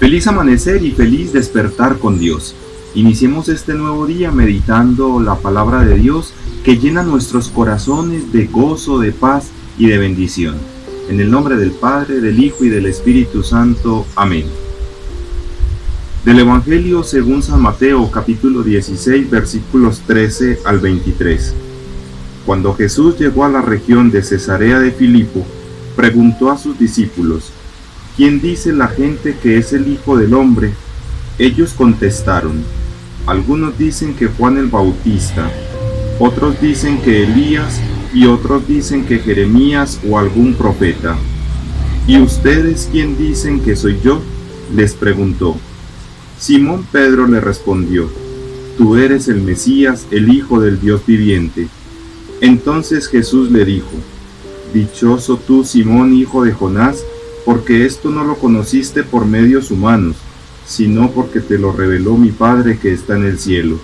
Feliz amanecer y feliz despertar con Dios. Iniciemos este nuevo día meditando la palabra de Dios que llena nuestros corazones de gozo, de paz y de bendición. En el nombre del Padre, del Hijo y del Espíritu Santo. Amén. Del Evangelio según San Mateo, capítulo 16, versículos 13 al 23. Cuando Jesús llegó a la región de Cesarea de Filipo, preguntó a sus discípulos: ¿Quién dice la gente que es el Hijo del Hombre? Ellos contestaron: algunos dicen que Juan el Bautista, otros dicen que Elías y otros dicen que Jeremías o algún profeta. ¿Y ustedes quién dicen que soy yo?, les preguntó. Simón Pedro le respondió: tú eres el Mesías, el Hijo del Dios viviente. Entonces Jesús le dijo: dichoso tú, Simón, hijo de Jonás, porque esto no lo conociste por medios humanos, sino porque te lo reveló mi Padre que está en el cielo.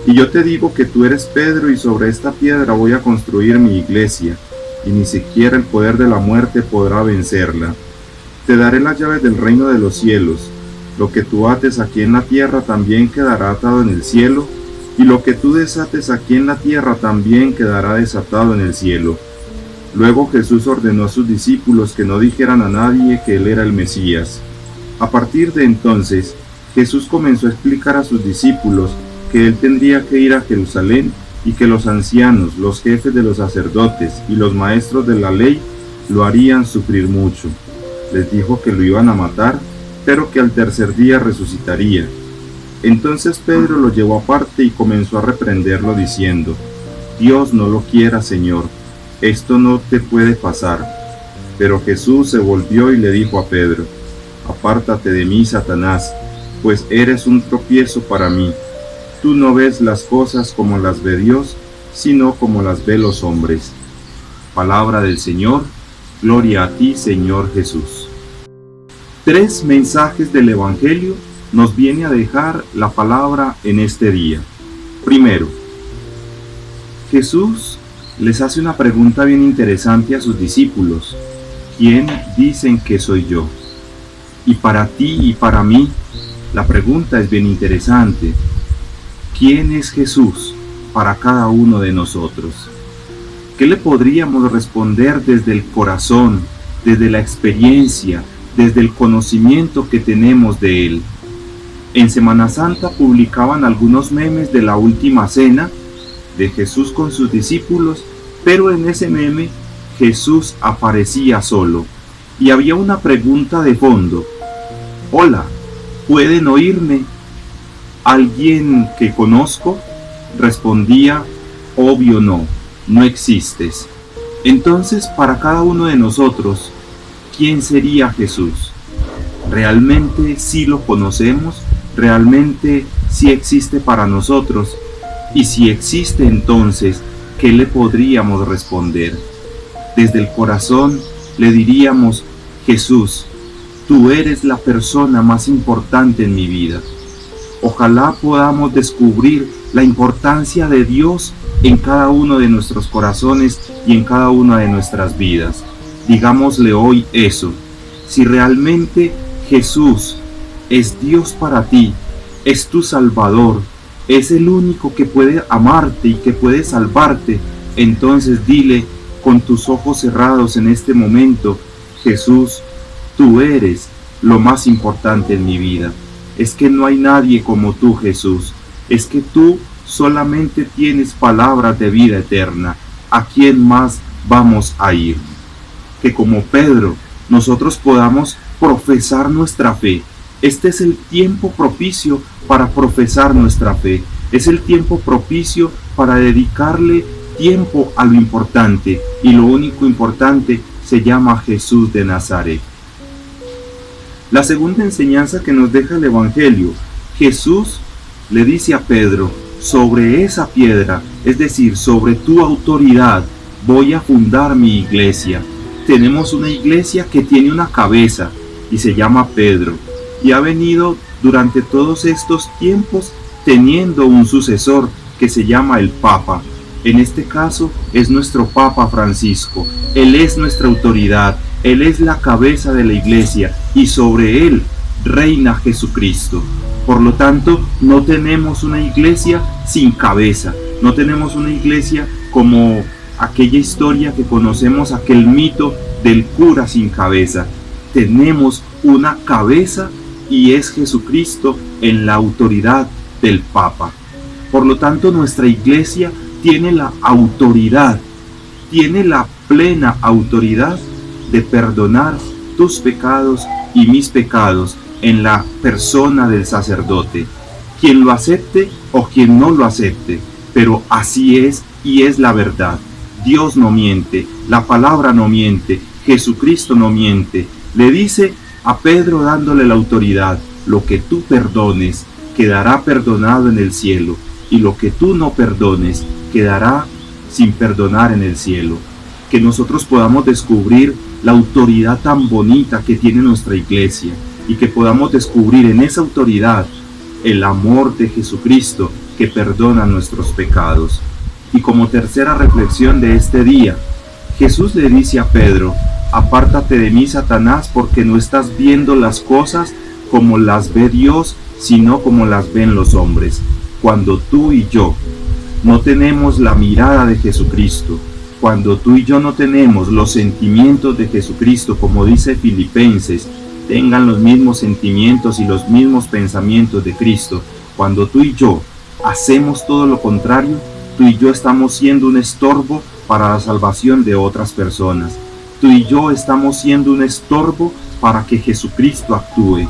Y yo te digo que tú eres Pedro, y sobre esta piedra voy a construir mi iglesia, y ni siquiera el poder de la muerte podrá vencerla. Te daré las llaves del reino de los cielos. Lo que tú ates aquí en la tierra también quedará atado en el cielo, y lo que tú desates aquí en la tierra también quedará desatado en el cielo. Luego Jesús ordenó a sus discípulos que no dijeran a nadie que él era el Mesías. A partir de entonces, Jesús comenzó a explicar a sus discípulos que él tendría que ir a Jerusalén y que los ancianos, los jefes de los sacerdotes y los maestros de la ley lo harían sufrir mucho. Les dijo que lo iban a matar, pero que al tercer día resucitaría. Entonces Pedro lo llevó aparte y comenzó a reprenderlo diciendo: Dios no lo quiera, Señor, esto no te puede pasar. Pero Jesús se volvió y le dijo a Pedro: apártate de mí, Satanás, pues eres un tropiezo para mí. Tú no ves las cosas como las ve Dios, sino como las ve los hombres. Palabra del Señor. Gloria a ti, Señor Jesús. 3 mensajes del Evangelio nos viene a dejar la palabra en este día. Primero, Jesús les hace una pregunta bien interesante a sus discípulos: ¿quién dicen que soy yo? Y para ti y para mí, la pregunta es bien interesante: ¿quién es Jesús para cada uno de nosotros? ¿Qué le podríamos responder desde el corazón, desde la experiencia, desde el conocimiento que tenemos de Él? En Semana Santa publicaban algunos memes de la última cena de Jesús con sus discípulos, pero en ese meme Jesús aparecía solo y había una pregunta de fondo: hola, ¿pueden oírme? ¿Alguien que conozco? Respondía: obvio no, no existes. Entonces, para cada uno de nosotros, ¿quién sería Jesús? ¿Realmente sí lo conocemos? ¿Realmente sí existe para nosotros? Y si existe, entonces, ¿qué le podríamos responder? Desde el corazón le diríamos: Jesús, tú eres la persona más importante en mi vida. Ojalá podamos descubrir la importancia de Dios en cada uno de nuestros corazones y en cada una de nuestras vidas. Digámosle hoy eso: si realmente Jesús es Dios para ti, es tu Salvador, es el único que puede amarte y que puede salvarte, entonces dile con tus ojos cerrados en este momento: Jesús, tú eres lo más importante en mi vida. Es que no hay nadie como tú, Jesús. Es que tú solamente tienes palabras de vida eterna. ¿A quién más vamos a ir? Que como Pedro nosotros podamos profesar nuestra fe. Este es el tiempo propicio para profesar nuestra fe. Es el tiempo propicio para dedicarle tiempo a lo importante. Y lo único importante se llama Jesús de Nazaret. La segunda enseñanza que nos deja el Evangelio: Jesús le dice a Pedro: sobre esa piedra, es decir, sobre tu autoridad, voy a fundar mi iglesia. Tenemos una iglesia que tiene una cabeza y se llama Pedro, y ha venido durante todos estos tiempos teniendo un sucesor que se llama el Papa. En este caso es nuestro Papa Francisco. Él es nuestra autoridad, Él es la cabeza de la iglesia, y sobre Él reina Jesucristo. Por lo tanto, no tenemos una iglesia sin cabeza, no tenemos una iglesia como aquella historia que conocemos, aquel mito del cura sin cabeza. Tenemos una cabeza y es Jesucristo en la autoridad del Papa. Por lo tanto, nuestra iglesia tiene la autoridad, tiene la plena autoridad de perdonar tus pecados y mis pecados en la persona del sacerdote, quien lo acepte o quien no lo acepte, pero así es y es la verdad. Dios no miente, la palabra no miente, Jesucristo no miente. Le dice a Pedro dándole la autoridad: lo que tú perdones quedará perdonado en el cielo, y lo que tú no perdones quedará sin perdonar en el cielo. Que nosotros podamos descubrir la autoridad tan bonita que tiene nuestra iglesia, y que podamos descubrir en esa autoridad el amor de Jesucristo que perdona nuestros pecados. Y como tercera reflexión de este día, Jesús le dice a Pedro: apártate de mí, Satanás, porque no estás viendo las cosas como las ve Dios, sino como las ven los hombres. Cuando tú y yo no tenemos la mirada de Jesucristo, cuando tú y yo no tenemos los sentimientos de Jesucristo, como dice Filipenses, tengan los mismos sentimientos y los mismos pensamientos de Cristo. Cuando tú y yo hacemos todo lo contrario, tú y yo estamos siendo un estorbo para la salvación de otras personas. Tú y yo estamos siendo un estorbo para que Jesucristo actúe.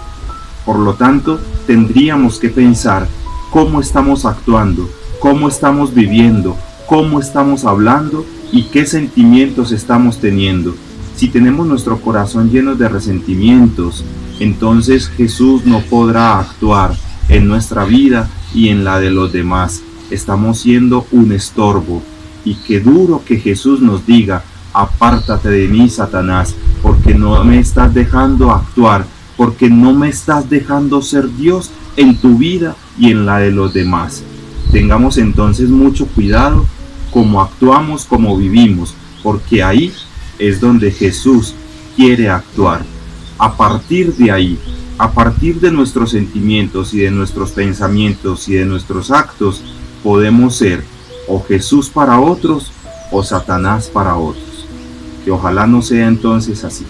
Por lo tanto, tendríamos que pensar cómo estamos actuando, cómo estamos viviendo, cómo estamos hablando y qué sentimientos estamos teniendo. Si tenemos nuestro corazón lleno de resentimientos, entonces Jesús no podrá actuar en nuestra vida y en la de los demás. Estamos siendo un estorbo. Y qué duro que Jesús nos diga: apártate de mí, Satanás, porque no me estás dejando actuar, porque no me estás dejando ser Dios en tu vida y en la de los demás. Tengamos entonces mucho cuidado cómo actuamos, cómo vivimos, porque ahí es donde Jesús quiere actuar. A partir de ahí, a partir de nuestros sentimientos y de nuestros pensamientos y de nuestros actos, podemos ser o Jesús para otros o Satanás para otros. Que ojalá no sea entonces así.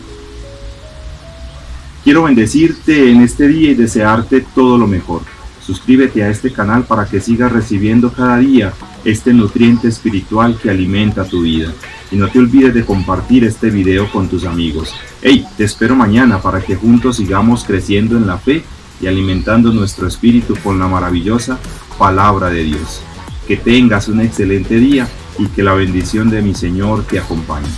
Quiero bendecirte en este día y desearte todo lo mejor. Suscríbete a este canal para que sigas recibiendo cada día este nutriente espiritual que alimenta tu vida. Y no te olvides de compartir este video con tus amigos. Hey, te espero mañana para que juntos sigamos creciendo en la fe y alimentando nuestro espíritu con la maravillosa palabra de Dios. Que tengas un excelente día y que la bendición de mi Señor te acompañe.